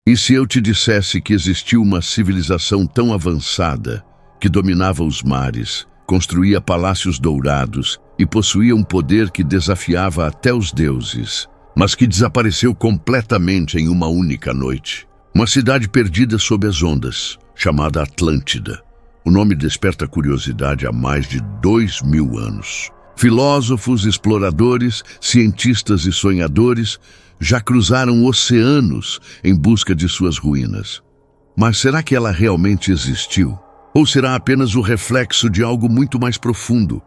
E se eu te dissesse que existiu uma civilização tão avançada que dominava os mares, construía palácios dourados e possuía um poder que desafiava até os deuses, mas que desapareceu completamente em uma única noite? Uma cidade perdida sob as ondas, chamada Atlântida. O nome desperta curiosidade há mais de 2000 anos. Filósofos, exploradores, cientistas e sonhadores já cruzaram oceanos em busca de suas ruínas. Mas será que ela realmente existiu? Ou será apenas o reflexo de algo muito mais profundo,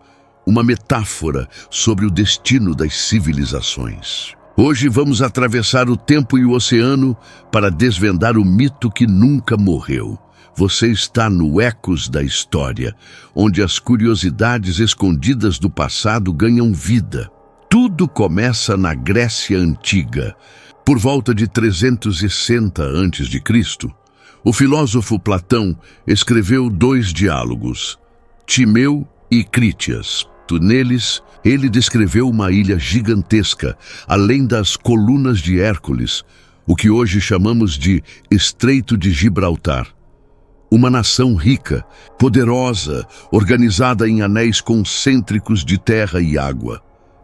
uma metáfora sobre o destino das civilizações? Hoje vamos atravessar o tempo e o oceano para desvendar o mito que nunca morreu. Você está no Ecos da História, onde as curiosidades escondidas do passado ganham vida. Tudo começa na Grécia Antiga. Por volta de 360 a.C., o filósofo Platão escreveu 2 diálogos, Timeu e Crítias. Neles, ele descreveu uma ilha gigantesca, além das colunas de Hércules, o que hoje chamamos de Estreito de Gibraltar. Uma nação rica, poderosa, organizada em anéis concêntricos de terra e água.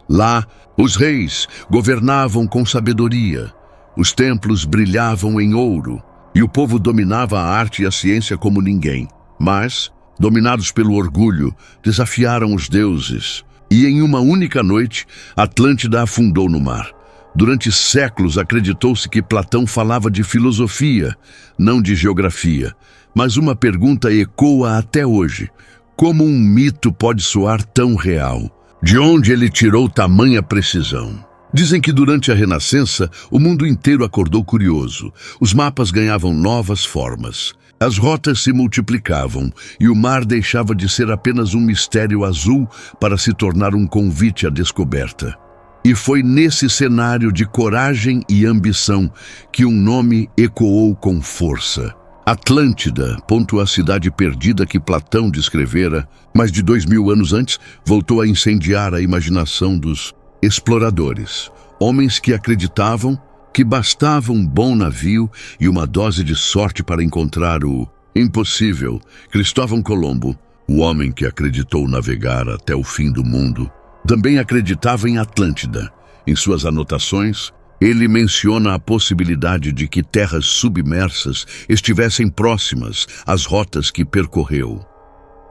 Lá, os reis governavam com sabedoria, os templos brilhavam em ouro, e o povo dominava a arte e a ciência como ninguém. Mas, dominados pelo orgulho, desafiaram os deuses, e em uma única noite, Atlântida afundou no mar. Durante séculos acreditou-se que Platão falava de filosofia, não de geografia. Mas uma pergunta ecoa até hoje: como um mito pode soar tão real? De onde ele tirou tamanha precisão? Dizem que durante a Renascença, o mundo inteiro acordou curioso. Os mapas ganhavam novas formas. As rotas se multiplicavam e o mar deixava de ser apenas um mistério azul para se tornar um convite à descoberta. E foi nesse cenário de coragem e ambição que um nome ecoou com força. Atlântida, a cidade perdida que Platão descrevera, mais de 2000 anos antes, voltou a incendiar a imaginação dos exploradores. Homens que acreditavam que bastava um bom navio e uma dose de sorte para encontrar o impossível. Cristóvão Colombo, o homem que acreditou navegar até o fim do mundo, também acreditava em Atlântida. Em suas anotações, ele menciona a possibilidade de que terras submersas estivessem próximas às rotas que percorreu.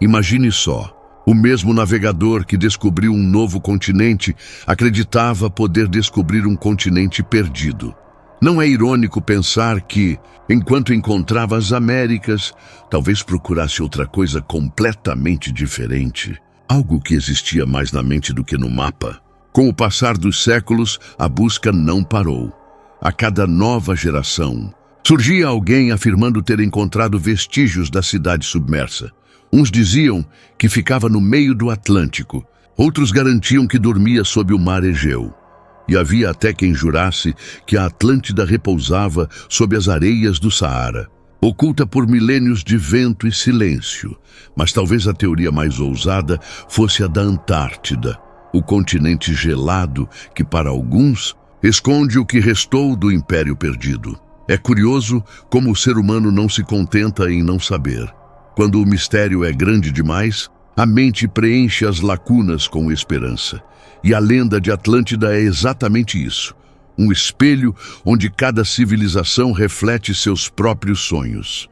Imagine só, o mesmo navegador que descobriu um novo continente acreditava poder descobrir um continente perdido. Não é irônico pensar que, enquanto encontrava as Américas, talvez procurasse outra coisa completamente diferente, algo que existia mais na mente do que no mapa? Com o passar dos séculos, a busca não parou. A cada nova geração, surgia alguém afirmando ter encontrado vestígios da cidade submersa. Uns diziam que ficava no meio do Atlântico, outros garantiam que dormia sob o mar Egeu. E havia até quem jurasse que a Atlântida repousava sob as areias do Saara, oculta por milênios de vento e silêncio. Mas talvez a teoria mais ousada fosse a da Antártida, o continente gelado que, para alguns, esconde o que restou do Império Perdido. É curioso como o ser humano não se contenta em não saber. Quando o mistério é grande demais, a mente preenche as lacunas com esperança. E a lenda de Atlântida é exatamente isso. Um espelho onde cada civilização reflete seus próprios sonhos.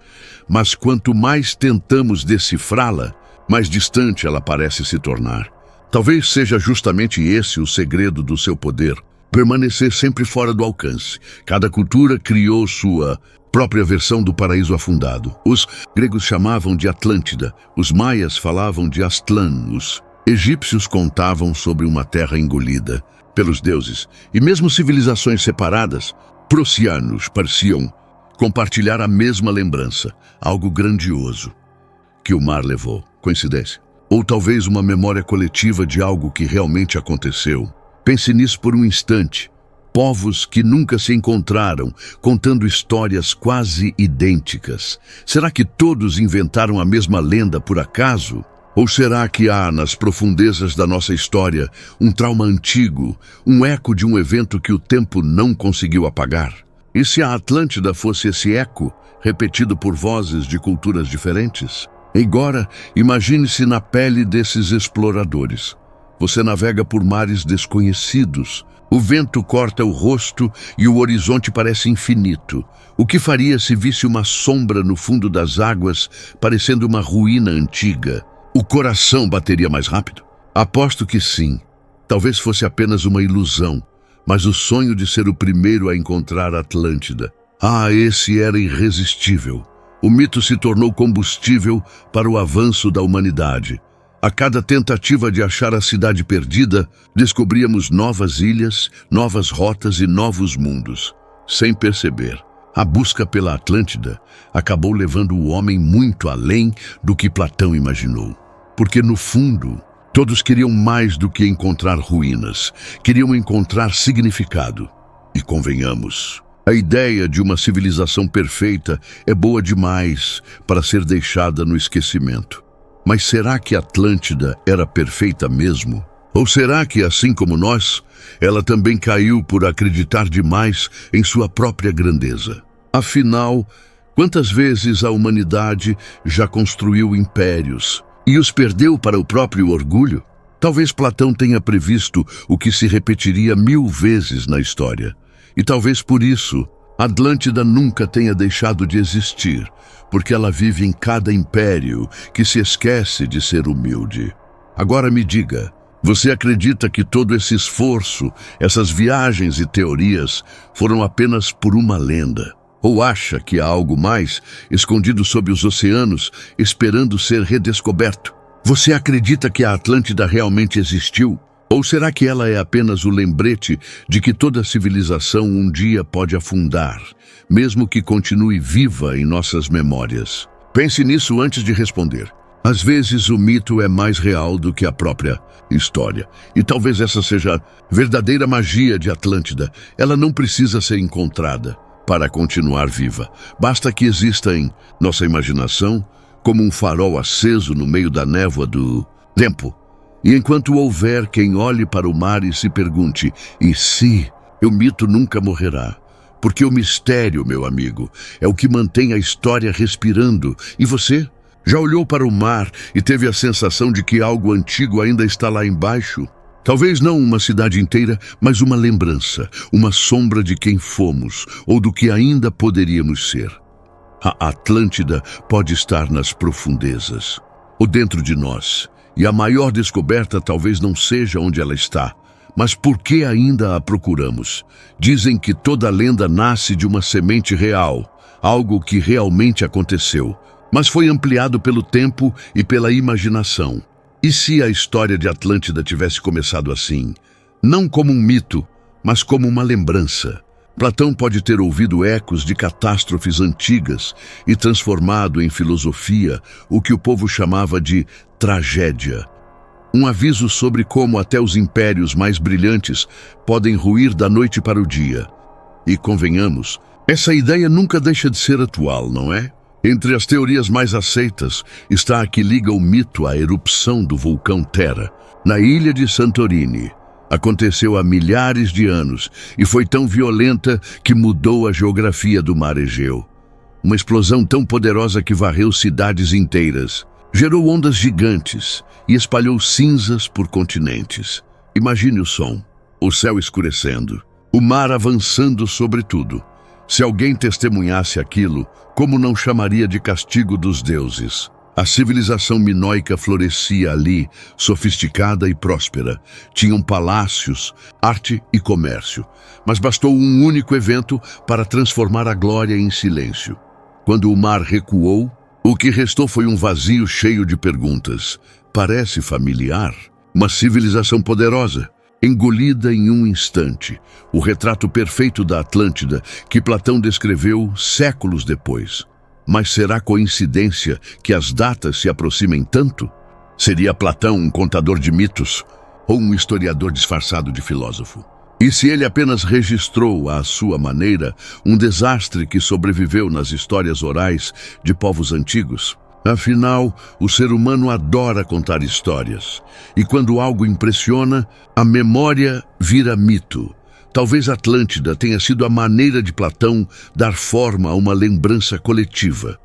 Mas quanto mais tentamos decifrá-la, mais distante ela parece se tornar. Talvez seja justamente esse o segredo do seu poder, permanecer sempre fora do alcance. Cada cultura criou sua própria versão do paraíso afundado. Os gregos chamavam de Atlântida, os maias falavam de Aztlán, os egípcios contavam sobre uma terra engolida pelos deuses, e mesmo civilizações separadas, prussianos pareciam compartilhar a mesma lembrança, algo grandioso que o mar levou. Coincidência? Ou talvez uma memória coletiva de algo que realmente aconteceu. Pense nisso por um instante. Povos que nunca se encontraram, contando histórias quase idênticas. Será que todos inventaram a mesma lenda por acaso? Ou será que há, nas profundezas da nossa história, um trauma antigo, um eco de um evento que o tempo não conseguiu apagar? E se a Atlântida fosse esse eco, repetido por vozes de culturas diferentes? Agora, imagine-se na pele desses exploradores. Você navega por mares desconhecidos. O vento corta o rosto e o horizonte parece infinito. O que faria se visse uma sombra no fundo das águas, parecendo uma ruína antiga? O coração bateria mais rápido? Aposto que sim. Talvez fosse apenas uma ilusão, mas o sonho de ser o primeiro a encontrar a Atlântida. Esse era irresistível. O mito se tornou combustível para o avanço da humanidade. A cada tentativa de achar a cidade perdida, descobríamos novas ilhas, novas rotas e novos mundos. Sem perceber, a busca pela Atlântida acabou levando o homem muito além do que Platão imaginou. Porque, no fundo, todos queriam mais do que encontrar ruínas, queriam encontrar significado. E convenhamos, a ideia de uma civilização perfeita é boa demais para ser deixada no esquecimento. Mas será que Atlântida era perfeita mesmo? Ou será que, assim como nós, ela também caiu por acreditar demais em sua própria grandeza? Afinal, quantas vezes a humanidade já construiu impérios e os perdeu para o próprio orgulho? Talvez Platão tenha previsto o que se repetiria 1000 vezes na história. E talvez por isso, Atlântida nunca tenha deixado de existir, porque ela vive em cada império que se esquece de ser humilde. Agora me diga, você acredita que todo esse esforço, essas viagens e teorias foram apenas por uma lenda? Ou acha que há algo mais escondido sob os oceanos, esperando ser redescoberto? Você acredita que a Atlântida realmente existiu? Ou será que ela é apenas o lembrete de que toda civilização um dia pode afundar, mesmo que continue viva em nossas memórias? Pense nisso antes de responder. Às vezes o mito é mais real do que a própria história. E talvez essa seja a verdadeira magia de Atlântida. Ela não precisa ser encontrada para continuar viva. Basta que exista em nossa imaginação, como um farol aceso no meio da névoa do tempo. E enquanto houver quem olhe para o mar e se pergunte, e se? O mito nunca morrerá. Porque o mistério, meu amigo, é o que mantém a história respirando. E você? Já olhou para o mar e teve a sensação de que algo antigo ainda está lá embaixo? Talvez não uma cidade inteira, mas uma lembrança, uma sombra de quem fomos ou do que ainda poderíamos ser. A Atlântida pode estar nas profundezas ou dentro de nós. E a maior descoberta talvez não seja onde ela está, mas por que ainda a procuramos? Dizem que toda lenda nasce de uma semente real, algo que realmente aconteceu, mas foi ampliado pelo tempo e pela imaginação. E se a história de Atlântida tivesse começado assim? Não como um mito, mas como uma lembrança. Platão pode ter ouvido ecos de catástrofes antigas e transformado em filosofia o que o povo chamava de tragédia. Um aviso sobre como até os impérios mais brilhantes podem ruir da noite para o dia. E convenhamos, essa ideia nunca deixa de ser atual, não é? Entre as teorias mais aceitas está a que liga o mito à erupção do vulcão Terra, na ilha de Santorini. Aconteceu há milhares de anos e foi tão violenta que mudou a geografia do mar Egeu. Uma explosão tão poderosa que varreu cidades inteiras, gerou ondas gigantes e espalhou cinzas por continentes. Imagine o som, o céu escurecendo, o mar avançando sobre tudo. Se alguém testemunhasse aquilo, como não chamaria de castigo dos deuses? A civilização minoica florescia ali, sofisticada e próspera. Tinham palácios, arte e comércio. Mas bastou um único evento para transformar a glória em silêncio. Quando o mar recuou, o que restou foi um vazio cheio de perguntas. Parece familiar? Uma civilização poderosa, engolida em um instante. O retrato perfeito da Atlântida que Platão descreveu séculos depois. Mas será coincidência que as datas se aproximem tanto? Seria Platão um contador de mitos ou um historiador disfarçado de filósofo? E se ele apenas registrou, à sua maneira, um desastre que sobreviveu nas histórias orais de povos antigos? Afinal, o ser humano adora contar histórias. E quando algo impressiona, a memória vira mito. Talvez Atlântida tenha sido a maneira de Platão dar forma a uma lembrança coletiva.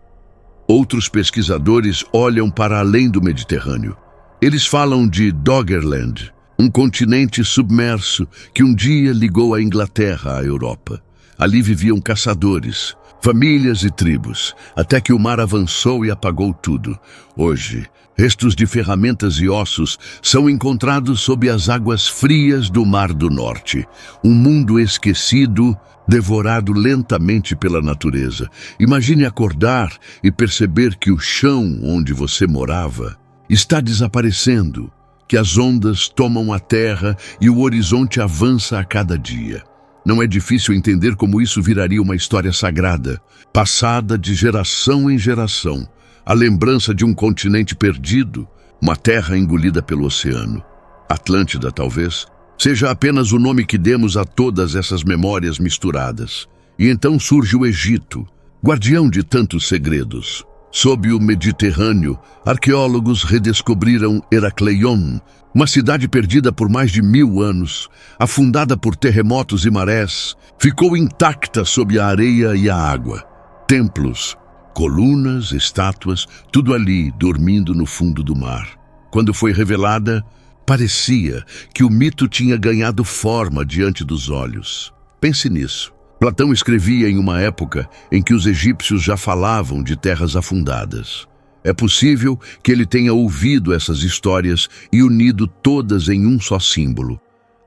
Outros pesquisadores olham para além do Mediterrâneo. Eles falam de Doggerland, um continente submerso que um dia ligou a Inglaterra à Europa. Ali viviam caçadores, famílias e tribos, até que o mar avançou e apagou tudo. Hoje, restos de ferramentas e ossos são encontrados sob as águas frias do Mar do Norte. Um mundo esquecido, devorado lentamente pela natureza. Imagine acordar e perceber que o chão onde você morava está desaparecendo, que as ondas tomam a terra e o horizonte avança a cada dia. Não é difícil entender como isso viraria uma história sagrada, passada de geração em geração. A lembrança de um continente perdido, uma terra engolida pelo oceano. Atlântida, talvez, seja apenas o nome que demos a todas essas memórias misturadas. E então surge o Egito, guardião de tantos segredos. Sob o Mediterrâneo, arqueólogos redescobriram Heracleion, uma cidade perdida por mais de 1000 anos, afundada por terremotos e marés, ficou intacta sob a areia e a água. Templos, colunas, estátuas, tudo ali dormindo no fundo do mar. Quando foi revelada, parecia que o mito tinha ganhado forma diante dos olhos. Pense nisso. Platão escrevia em uma época em que os egípcios já falavam de terras afundadas. É possível que ele tenha ouvido essas histórias e unido todas em um só símbolo: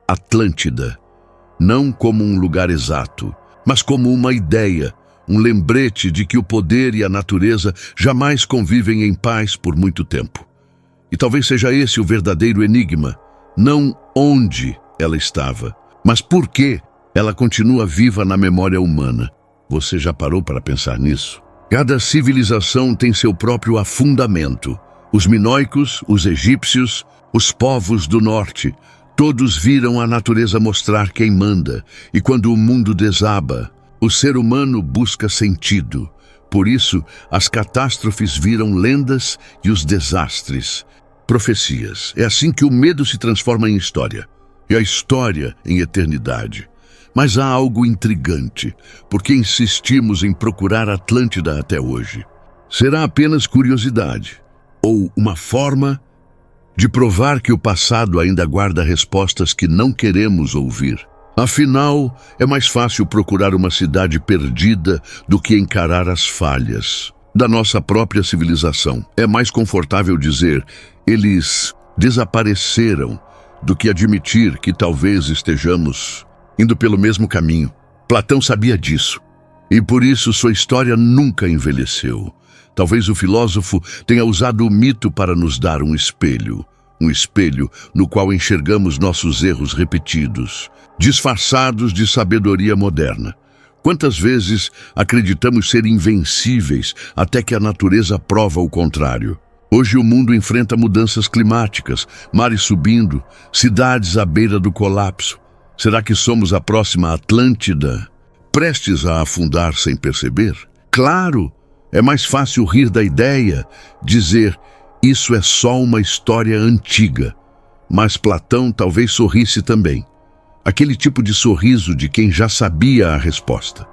Atlântida. Não como um lugar exato, mas como uma ideia, um lembrete de que o poder e a natureza jamais convivem em paz por muito tempo. E talvez seja esse o verdadeiro enigma, não onde ela estava, mas por que ela continua viva na memória humana. Você já parou para pensar nisso? Cada civilização tem seu próprio afundamento. Os minoicos, os egípcios, os povos do norte, todos viram a natureza mostrar quem manda, e quando o mundo desaba, o ser humano busca sentido. Por isso, as catástrofes viram lendas e os desastres profecias. É assim que o medo se transforma em história, e a história em eternidade. Mas há algo intrigante, porque insistimos em procurar Atlântida até hoje. Será apenas curiosidade, ou uma forma de provar que o passado ainda guarda respostas que não queremos ouvir? Afinal, é mais fácil procurar uma cidade perdida do que encarar as falhas da nossa própria civilização. É mais confortável dizer, eles desapareceram, do que admitir que talvez estejamos indo pelo mesmo caminho. Platão sabia disso, e por isso sua história nunca envelheceu. Talvez o filósofo tenha usado o mito para nos dar um espelho no qual enxergamos nossos erros repetidos, disfarçados de sabedoria moderna. Quantas vezes acreditamos ser invencíveis até que a natureza prova o contrário? Hoje o mundo enfrenta mudanças climáticas, mares subindo, cidades à beira do colapso. Será que somos a próxima Atlântida, prestes a afundar sem perceber? Claro, é mais fácil rir da ideia, dizer, isso é só uma história antiga. Mas Platão talvez sorrisse também. Aquele tipo de sorriso de quem já sabia a resposta.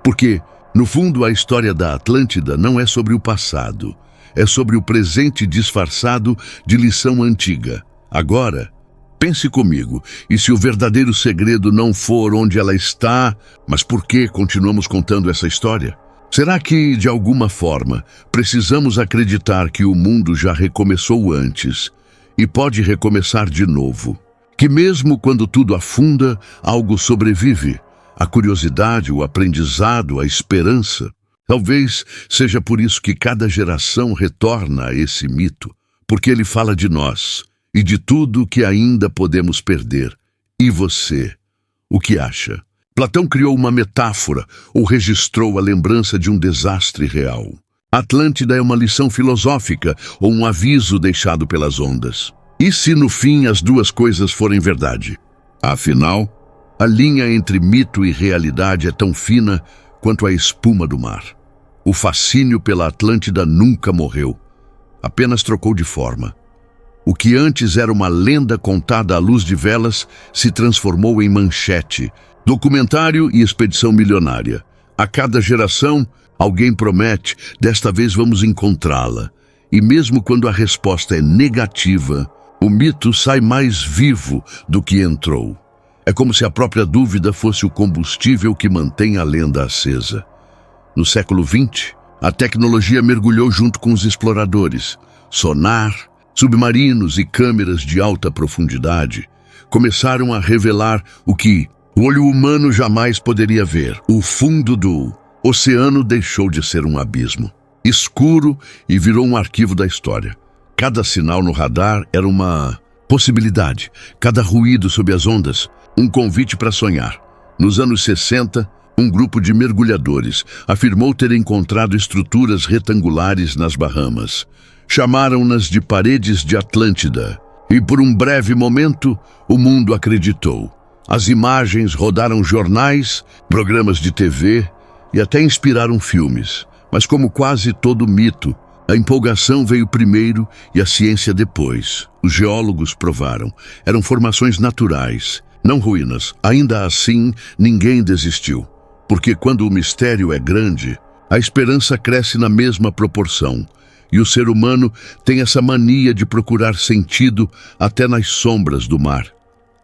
Porque, no fundo, a história da Atlântida não é sobre o passado, é sobre o presente disfarçado de lição antiga. Agora, pense comigo, e se o verdadeiro segredo não for onde ela está, mas por que continuamos contando essa história? Será que, de alguma forma, precisamos acreditar que o mundo já recomeçou antes e pode recomeçar de novo? Que mesmo quando tudo afunda, algo sobrevive? A curiosidade, o aprendizado, a esperança? Talvez seja por isso que cada geração retorna a esse mito, porque ele fala de nós e de tudo que ainda podemos perder. E você, o que acha? Platão criou uma metáfora ou registrou a lembrança de um desastre real. Atlântida é uma lição filosófica ou um aviso deixado pelas ondas. E se no fim as duas coisas forem verdade? Afinal, a linha entre mito e realidade é tão fina quanto a espuma do mar. O fascínio pela Atlântida nunca morreu, apenas trocou de forma. O que antes era uma lenda contada à luz de velas se transformou em manchete, documentário e expedição milionária. A cada geração, alguém promete, desta vez vamos encontrá-la. E mesmo quando a resposta é negativa, o mito sai mais vivo do que entrou. É como se a própria dúvida fosse o combustível que mantém a lenda acesa. No século XX, a tecnologia mergulhou junto com os exploradores. Sonar, submarinos e câmeras de alta profundidade começaram a revelar o que o olho humano jamais poderia ver. O fundo do oceano deixou de ser um abismo escuro e virou um arquivo da história. Cada sinal no radar era uma possibilidade, cada ruído sob as ondas, um convite para sonhar. Nos anos 60, um grupo de mergulhadores afirmou ter encontrado estruturas retangulares nas Bahamas. Chamaram-nas de paredes de Atlântida. E por um breve momento, o mundo acreditou. As imagens rodaram jornais, programas de TV e até inspiraram filmes. Mas como quase todo mito, a empolgação veio primeiro e a ciência depois. Os geólogos provaram. Eram formações naturais, não ruínas. Ainda assim, ninguém desistiu. Porque quando o mistério é grande, a esperança cresce na mesma proporção. E o ser humano tem essa mania de procurar sentido até nas sombras do mar.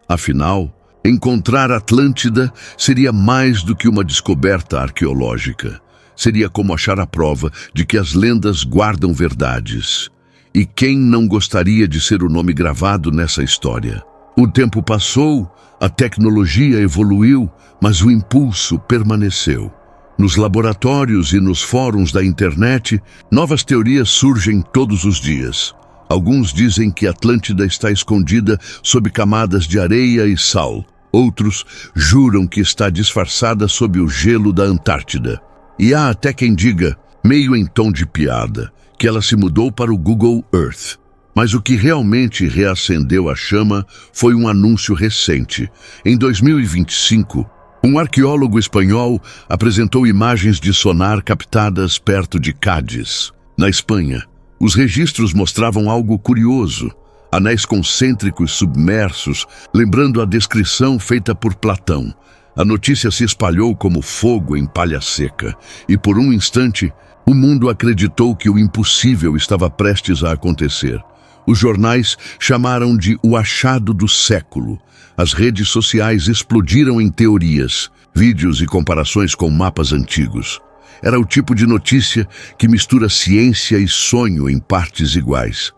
Afinal, encontrar Atlântida seria mais do que uma descoberta arqueológica. Seria como achar a prova de que as lendas guardam verdades. E quem não gostaria de ser o nome gravado nessa história? O tempo passou, a tecnologia evoluiu, mas o impulso permaneceu. Nos laboratórios e nos fóruns da internet, novas teorias surgem todos os dias. Alguns dizem que Atlântida está escondida sob camadas de areia e sal. Outros juram que está disfarçada sob o gelo da Antártida. E há até quem diga, meio em tom de piada, que ela se mudou para o Google Earth. Mas o que realmente reacendeu a chama foi um anúncio recente. Em 2025, um arqueólogo espanhol apresentou imagens de sonar captadas perto de Cádiz, na Espanha. Os registros mostravam algo curioso: anéis concêntricos submersos, lembrando a descrição feita por Platão. A notícia se espalhou como fogo em palha seca, e por um instante, o mundo acreditou que o impossível estava prestes a acontecer. Os jornais chamaram de o achado do século. As redes sociais explodiram em teorias, vídeos e comparações com mapas antigos. Era o tipo de notícia que mistura ciência e sonho em partes iguais.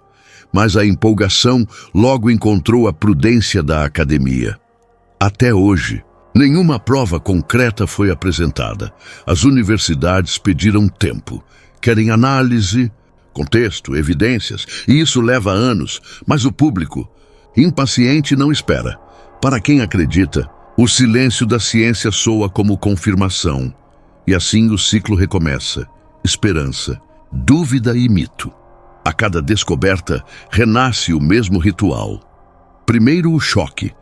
Mas a empolgação logo encontrou a prudência da academia. Até hoje, nenhuma prova concreta foi apresentada. As universidades pediram tempo. Querem análise, contexto, evidências, e isso leva anos, mas o público, impaciente, não espera. Para quem acredita, o silêncio da ciência soa como confirmação. E assim o ciclo recomeça. Esperança, dúvida e mito. A cada descoberta, renasce o mesmo ritual. Primeiro o choque,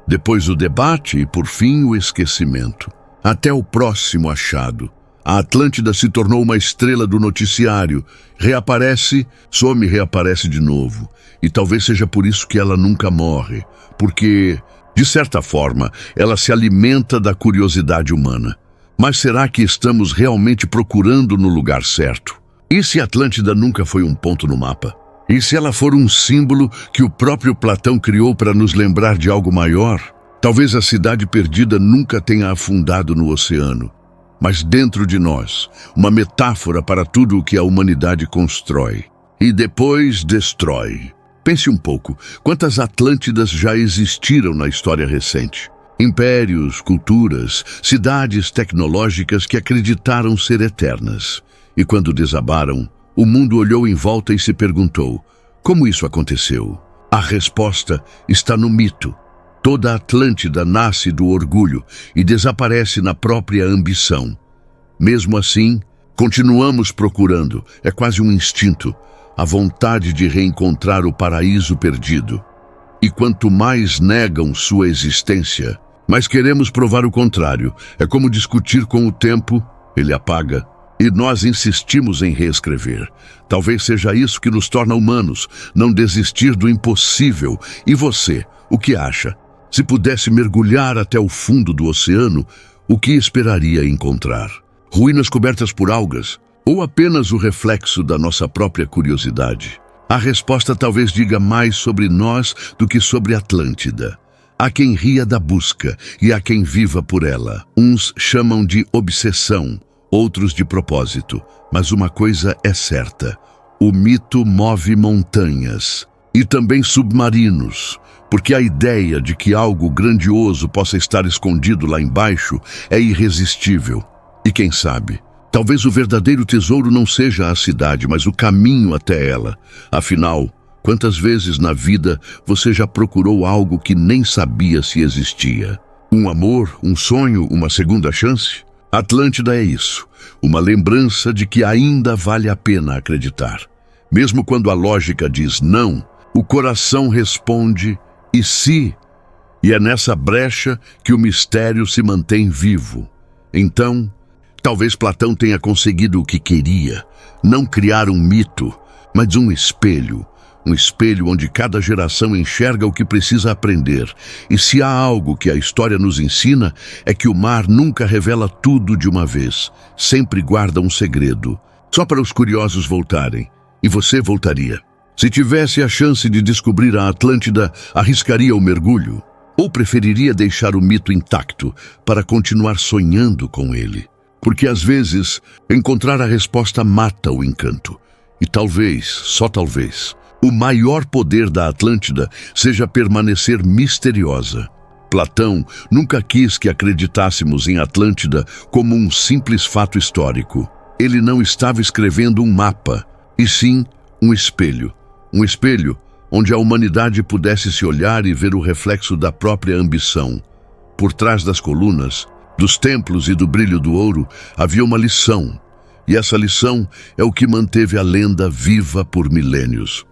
depois o debate e, por fim, o esquecimento. Até o próximo achado. A Atlântida se tornou uma estrela do noticiário. Reaparece, some e reaparece de novo. E talvez seja por isso que ela nunca morre. Porque, de certa forma, ela se alimenta da curiosidade humana. Mas será que estamos realmente procurando no lugar certo? E se Atlântida nunca foi um ponto no mapa? E se ela for um símbolo que o próprio Platão criou para nos lembrar de algo maior? Talvez a cidade perdida nunca tenha afundado no oceano. Mas dentro de nós, uma metáfora para tudo o que a humanidade constrói. E depois destrói. Pense um pouco, quantas Atlântidas já existiram na história recente? Impérios, culturas, cidades tecnológicas que acreditaram ser eternas. E quando desabaram, o mundo olhou em volta e se perguntou: como isso aconteceu? A resposta está no mito. Toda Atlântida nasce do orgulho e desaparece na própria ambição. Mesmo assim, continuamos procurando, é quase um instinto, a vontade de reencontrar o paraíso perdido. E quanto mais negam sua existência, mais queremos provar o contrário. É como discutir com o tempo, ele apaga, E nós insistimos em reescrever. Talvez seja isso que nos torna humanos, não desistir do impossível. E você, o que acha? Se pudesse mergulhar até o fundo do oceano, o que esperaria encontrar? Ruínas cobertas por algas? Ou apenas o reflexo da nossa própria curiosidade? A resposta talvez diga mais sobre nós do que sobre Atlântida. Há quem ria da busca e há quem viva por ela. Uns chamam de obsessão, outros de propósito. Mas uma coisa é certa: o mito move montanhas e também submarinos, porque a ideia de que algo grandioso possa estar escondido lá embaixo é irresistível. E quem sabe, talvez o verdadeiro tesouro não seja a cidade, mas o caminho até ela. Afinal, quantas vezes na vida você já procurou algo que nem sabia se existia? Um amor, um sonho, uma segunda chance? Atlântida é isso, uma lembrança de que ainda vale a pena acreditar. Mesmo quando a lógica diz não, o coração responde e se, e é nessa brecha que o mistério se mantém vivo. Então, talvez Platão tenha conseguido o que queria, não criar um mito, mas um espelho onde cada geração enxerga o que precisa aprender. E se há algo que a história nos ensina, é que o mar nunca revela tudo de uma vez, sempre guarda um segredo, só para os curiosos voltarem. E você voltaria? Se tivesse a chance de descobrir a Atlântida, arriscaria o mergulho? Ou preferiria deixar o mito intacto para continuar sonhando com ele? Porque às vezes, encontrar a resposta mata o encanto. E talvez, só talvez, o maior poder da Atlântida seja permanecer misteriosa. Platão nunca quis que acreditássemos em Atlântida como um simples fato histórico. Ele não estava escrevendo um mapa, e sim um espelho. Um espelho onde a humanidade pudesse se olhar e ver o reflexo da própria ambição. Por trás das colunas, dos templos e do brilho do ouro, havia uma lição. E essa lição é o que manteve a lenda viva por milênios.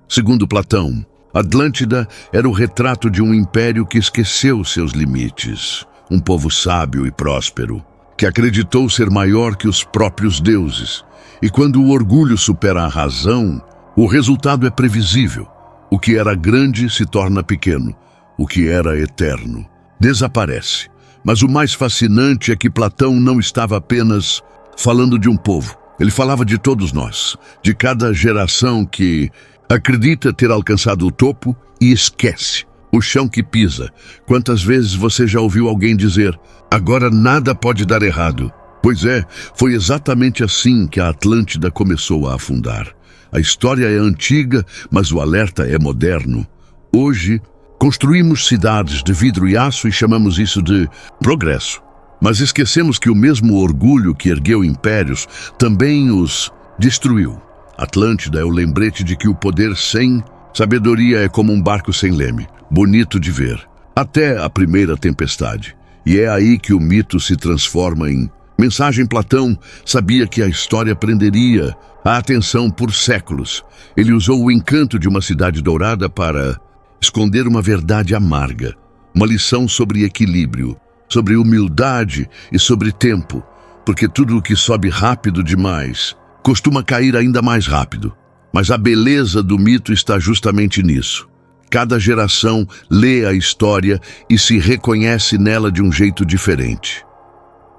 Segundo Platão, Atlântida era o retrato de um império que esqueceu seus limites. Um povo sábio e próspero, que acreditou ser maior que os próprios deuses. E quando o orgulho supera a razão, o resultado é previsível. O que era grande se torna pequeno. O que era eterno desaparece. Mas o mais fascinante é que Platão não estava apenas falando de um povo. Ele falava de todos nós, de cada geração que acredita ter alcançado o topo e esquece o chão que pisa. Quantas vezes você já ouviu alguém dizer: agora nada pode dar errado? Pois é, foi exatamente assim que a Atlântida começou a afundar. A história é antiga, mas o alerta é moderno. Hoje, construímos cidades de vidro e aço e chamamos isso de progresso. Mas esquecemos que o mesmo orgulho que ergueu impérios também os destruiu. Atlântida é o lembrete de que o poder sem sabedoria é como um barco sem leme, bonito de ver, até a primeira tempestade. E é aí que o mito se transforma em mensagem. Platão sabia que a história prenderia a atenção por séculos. Ele usou o encanto de uma cidade dourada para esconder uma verdade amarga, uma lição sobre equilíbrio, sobre humildade e sobre tempo, porque tudo o que sobe rápido demais costuma cair ainda mais rápido. Mas a beleza do mito está justamente nisso. Cada geração lê a história e se reconhece nela de um jeito diferente.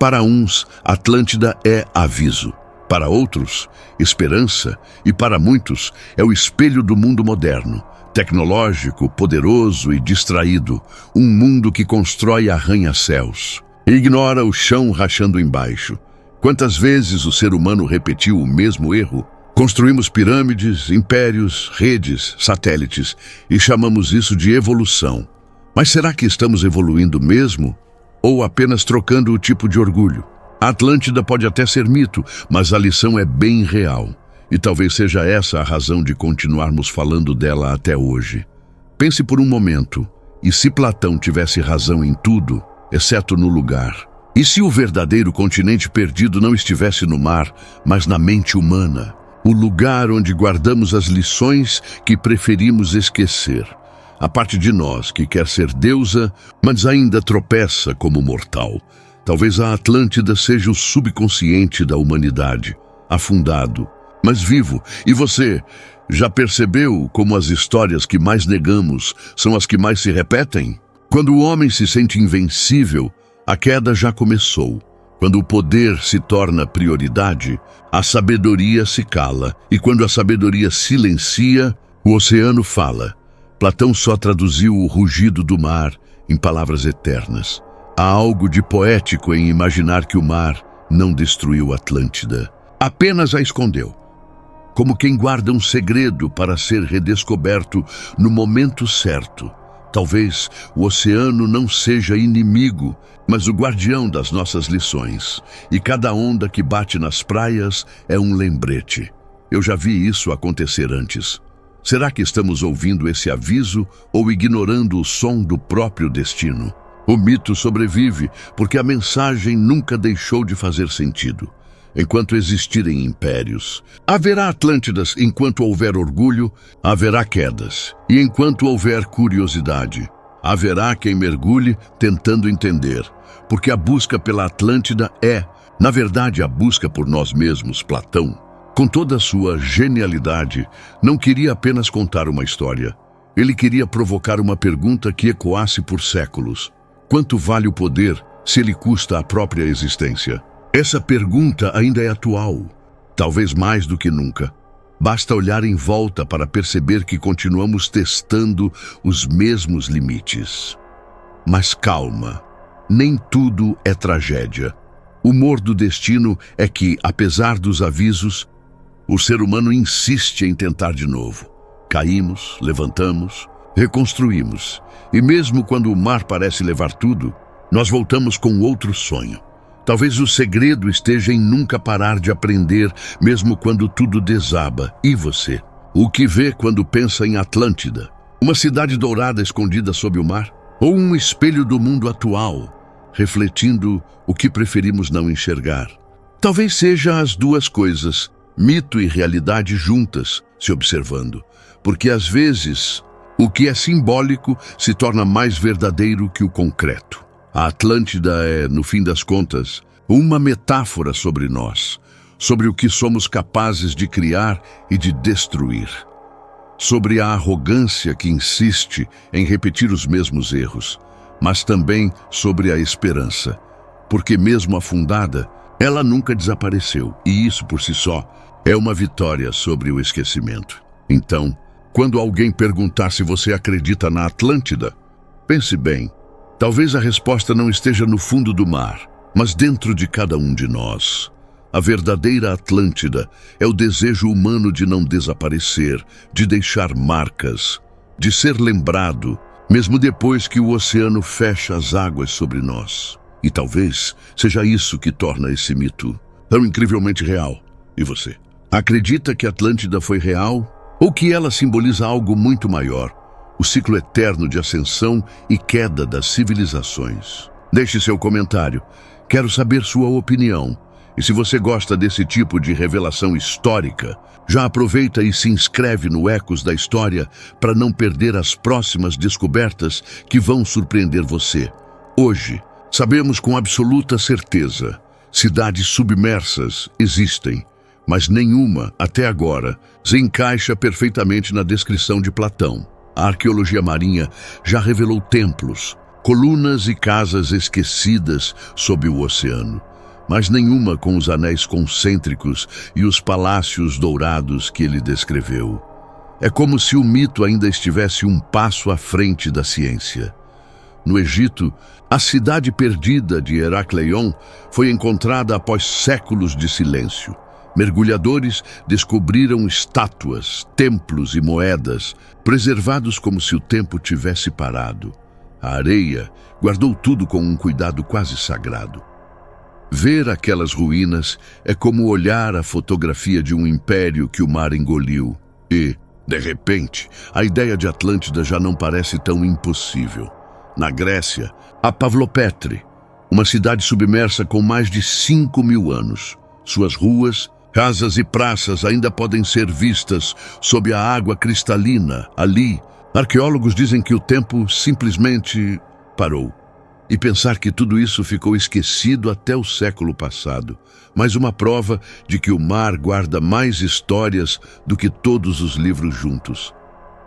Para uns, Atlântida é aviso. Para outros, esperança. E para muitos, é o espelho do mundo moderno, tecnológico, poderoso e distraído. Um mundo que constrói arranha-céus e ignora o chão rachando embaixo. Quantas vezes o ser humano repetiu o mesmo erro? Construímos pirâmides, impérios, redes, satélites e chamamos isso de evolução. Mas será que estamos evoluindo mesmo? Ou apenas trocando o tipo de orgulho? A Atlântida pode até ser mito, mas a lição é bem real. E talvez seja essa a razão de continuarmos falando dela até hoje. Pense por um momento, e se Platão tivesse razão em tudo, exceto no lugar? E se o verdadeiro continente perdido não estivesse no mar, mas na mente humana? O lugar onde guardamos as lições que preferimos esquecer. A parte de nós que quer ser deusa, mas ainda tropeça como mortal. Talvez a Atlântida seja o subconsciente da humanidade, afundado, mas vivo. E você já percebeu como as histórias que mais negamos são as que mais se repetem? Quando o homem se sente invencível, a queda já começou. Quando o poder se torna prioridade, a sabedoria se cala. E quando a sabedoria silencia, o oceano fala. Platão só traduziu o rugido do mar em palavras eternas. Há algo de poético em imaginar que o mar não destruiu Atlântida, apenas a escondeu. Como quem guarda um segredo para ser redescoberto no momento certo. Talvez o oceano não seja inimigo, mas o guardião das nossas lições. E cada onda que bate nas praias é um lembrete. Eu já vi isso acontecer antes. Será que estamos ouvindo esse aviso ou ignorando o som do próprio destino? O mito sobrevive porque a mensagem nunca deixou de fazer sentido. Enquanto existirem impérios, haverá Atlântidas. Enquanto houver orgulho, haverá quedas. E enquanto houver curiosidade, haverá quem mergulhe tentando entender. Porque a busca pela Atlântida é, na verdade, a busca por nós mesmos. Platão, com toda a sua genialidade, não queria apenas contar uma história. Ele queria provocar uma pergunta que ecoasse por séculos. Quanto vale o poder se ele custa a própria existência? Essa pergunta ainda é atual, talvez mais do que nunca. Basta olhar em volta para perceber que continuamos testando os mesmos limites. Mas calma, nem tudo é tragédia. O humor do destino é que, apesar dos avisos, o ser humano insiste em tentar de novo. Caímos, levantamos, reconstruímos. E mesmo quando o mar parece levar tudo, nós voltamos com outro sonho. Talvez o segredo esteja em nunca parar de aprender, mesmo quando tudo desaba. E você? O que vê quando pensa em Atlântida? Uma cidade dourada escondida sob o mar? Ou um espelho do mundo atual, refletindo o que preferimos não enxergar? Talvez seja as duas coisas, mito e realidade juntas, se observando. Porque às vezes, o que é simbólico se torna mais verdadeiro que o concreto. A Atlântida é, no fim das contas, uma metáfora sobre nós, sobre o que somos capazes de criar e de destruir, sobre a arrogância que insiste em repetir os mesmos erros, mas também sobre a esperança, porque mesmo afundada, ela nunca desapareceu, e isso por si só é uma vitória sobre o esquecimento. Então, quando alguém perguntar se você acredita na Atlântida, pense bem. Talvez a resposta não esteja no fundo do mar, mas dentro de cada um de nós. A verdadeira Atlântida é o desejo humano de não desaparecer, de deixar marcas, de ser lembrado, mesmo depois que o oceano fecha as águas sobre nós. E talvez seja isso que torna esse mito tão incrivelmente real. E você? Acredita que Atlântida foi real? Ou que ela simboliza algo muito maior? O ciclo eterno de ascensão e queda das civilizações. Deixe seu comentário. Quero saber sua opinião. E se você gosta desse tipo de revelação histórica, já aproveita e se inscreve no Ecos da História para não perder as próximas descobertas que vão surpreender você. Hoje, sabemos com absoluta certeza, cidades submersas existem, mas nenhuma, até agora, se encaixa perfeitamente na descrição de Platão. A arqueologia marinha já revelou templos, colunas e casas esquecidas sob o oceano, mas nenhuma com os anéis concêntricos e os palácios dourados que ele descreveu. É como se o mito ainda estivesse um passo à frente da ciência. No Egito, a cidade perdida de Heracleion foi encontrada após séculos de silêncio. Mergulhadores descobriram estátuas, templos e moedas, preservados como se o tempo tivesse parado. A areia guardou tudo com um cuidado quase sagrado. Ver aquelas ruínas é como olhar a fotografia de um império que o mar engoliu. E, de repente, a ideia de Atlântida já não parece tão impossível. Na Grécia, há Pavlopétre, uma cidade submersa com mais de 5.000 anos. Suas ruas, casas e praças ainda podem ser vistas sob a água cristalina. Ali, arqueólogos dizem que o tempo simplesmente parou. E pensar que tudo isso ficou esquecido até o século passado. Mais uma prova de que o mar guarda mais histórias do que todos os livros juntos.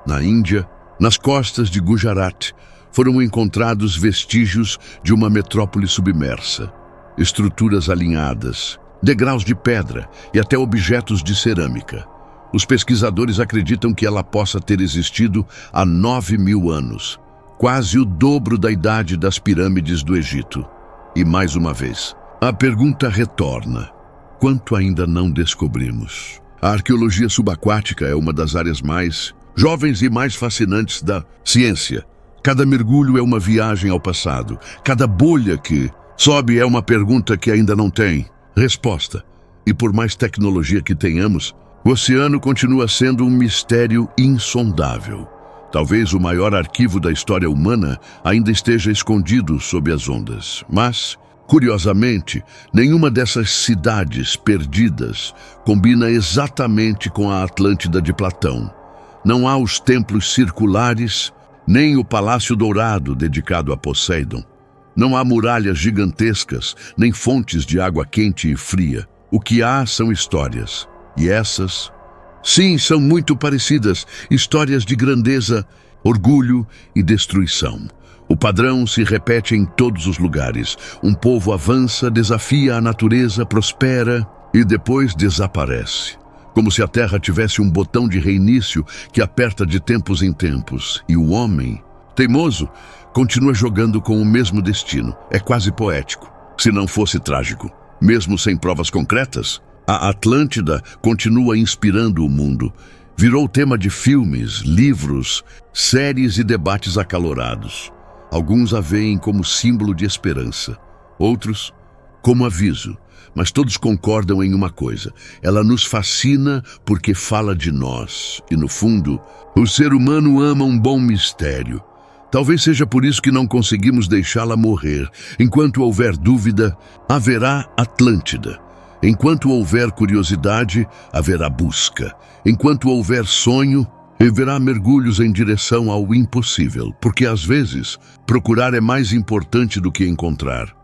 Na Índia, nas costas de Gujarat, foram encontrados vestígios de uma metrópole submersa. Estruturas alinhadas, degraus de pedra e até objetos de cerâmica. Os pesquisadores acreditam que ela possa ter existido há 9.000 anos, quase o dobro da idade das pirâmides do Egito. E mais uma vez, a pergunta retorna: quanto ainda não descobrimos? A arqueologia subaquática é uma das áreas mais jovens e mais fascinantes da ciência. Cada mergulho é uma viagem ao passado. Cada bolha que sobe é uma pergunta que ainda não tem resposta. E por mais tecnologia que tenhamos, o oceano continua sendo um mistério insondável. Talvez o maior arquivo da história humana ainda esteja escondido sob as ondas. Mas, curiosamente, nenhuma dessas cidades perdidas combina exatamente com a Atlântida de Platão. Não há os templos circulares, nem o Palácio Dourado dedicado a Poseidon. Não há muralhas gigantescas, nem fontes de água quente e fria. O que há são histórias. E essas, sim, são muito parecidas. Histórias de grandeza, orgulho e destruição. O padrão se repete em todos os lugares. Um povo avança, desafia a natureza, prospera e depois desaparece. Como se a terra tivesse um botão de reinício que aperta de tempos em tempos. E o homem, teimoso, continua jogando com o mesmo destino. É quase poético, se não fosse trágico. Mesmo sem provas concretas, a Atlântida continua inspirando o mundo. Virou tema de filmes, livros, séries e debates acalorados. Alguns a veem como símbolo de esperança, outros como aviso. Mas todos concordam em uma coisa: ela nos fascina porque fala de nós. E no fundo, o ser humano ama um bom mistério. Talvez seja por isso que não conseguimos deixá-la morrer. Enquanto houver dúvida, haverá Atlântida. Enquanto houver curiosidade, haverá busca. Enquanto houver sonho, haverá mergulhos em direção ao impossível. Porque às vezes, procurar é mais importante do que encontrar.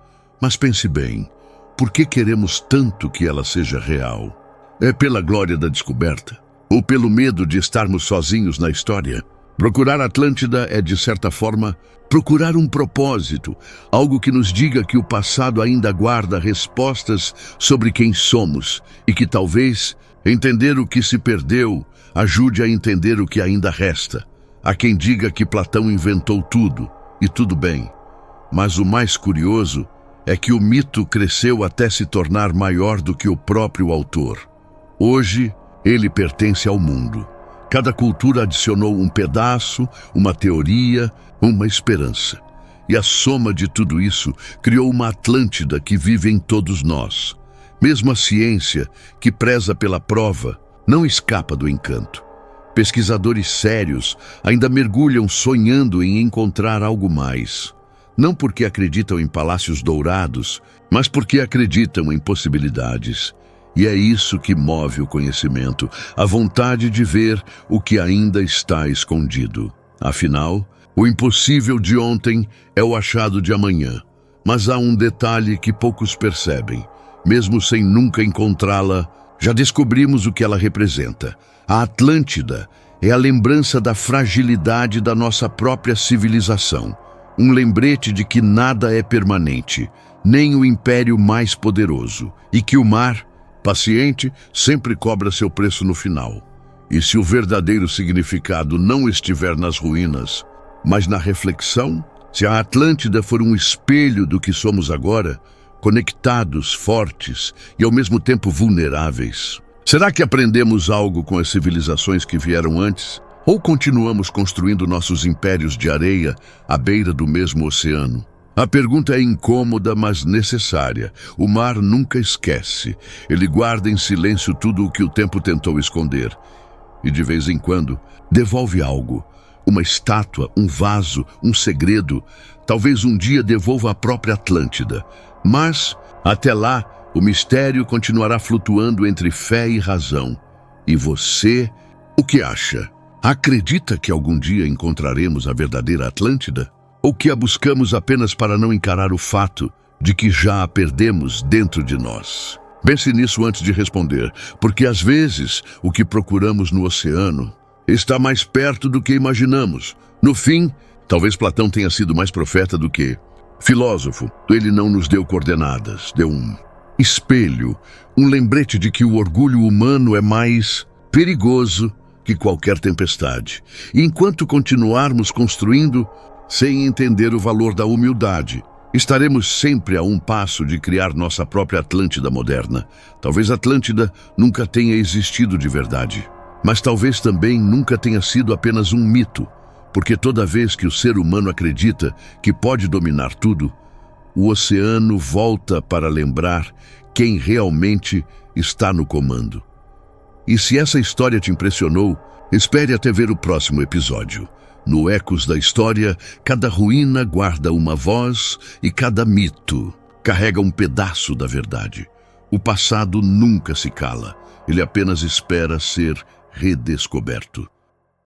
Mas pense bem. Por que queremos tanto que ela seja real? É pela glória da descoberta? Ou pelo medo de estarmos sozinhos na história? Procurar Atlântida é, de certa forma, procurar um propósito, algo que nos diga que o passado ainda guarda respostas sobre quem somos e que talvez entender o que se perdeu ajude a entender o que ainda resta. Há quem diga que Platão inventou tudo, e tudo bem. Mas o mais curioso é que o mito cresceu até se tornar maior do que o próprio autor. Hoje, ele pertence ao mundo. Cada cultura adicionou um pedaço, uma teoria, uma esperança. E a soma de tudo isso criou uma Atlântida que vive em todos nós. Mesmo a ciência, que preza pela prova, não escapa do encanto. Pesquisadores sérios ainda mergulham sonhando em encontrar algo mais. Não porque acreditam em palácios dourados, mas porque acreditam em possibilidades. E é isso que move o conhecimento, a vontade de ver o que ainda está escondido. Afinal, o impossível de ontem é o achado de amanhã. Mas há um detalhe que poucos percebem. Mesmo sem nunca encontrá-la, já descobrimos o que ela representa. A Atlântida é a lembrança da fragilidade da nossa própria civilização. Um lembrete de que nada é permanente, nem o império mais poderoso, e que o mar, paciente, sempre cobra seu preço no final. E se o verdadeiro significado não estiver nas ruínas, mas na reflexão, se a Atlântida for um espelho do que somos agora, conectados, fortes e ao mesmo tempo vulneráveis, será que aprendemos algo com as civilizações que vieram antes? Ou continuamos construindo nossos impérios de areia à beira do mesmo oceano? A pergunta é incômoda, mas necessária. O mar nunca esquece. Ele guarda em silêncio tudo o que o tempo tentou esconder. E de vez em quando, devolve algo. Uma estátua, um vaso, um segredo. Talvez um dia devolva a própria Atlântida. Mas, até lá, o mistério continuará flutuando entre fé e razão. E você, o que acha? Acredita que algum dia encontraremos a verdadeira Atlântida? ou que a buscamos apenas para não encarar o fato de que já a perdemos dentro de nós? Pense nisso antes de responder, porque às vezes o que procuramos no oceano está mais perto do que imaginamos. No fim, talvez Platão tenha sido mais profeta do que filósofo. Ele não nos deu coordenadas, deu um espelho, um lembrete de que o orgulho humano é mais perigoso que qualquer tempestade. E enquanto continuarmos construindo sem entender o valor da humildade, estaremos sempre a um passo de criar nossa própria Atlântida moderna. Talvez Atlântida nunca tenha existido de verdade, mas talvez também nunca tenha sido apenas um mito, porque toda vez que o ser humano acredita que pode dominar tudo, o oceano volta para lembrar quem realmente está no comando. E se essa história te impressionou, espere até ver o próximo episódio. No Ecos da História, cada ruína guarda uma voz e cada mito carrega um pedaço da verdade. O passado nunca se cala, ele apenas espera ser redescoberto.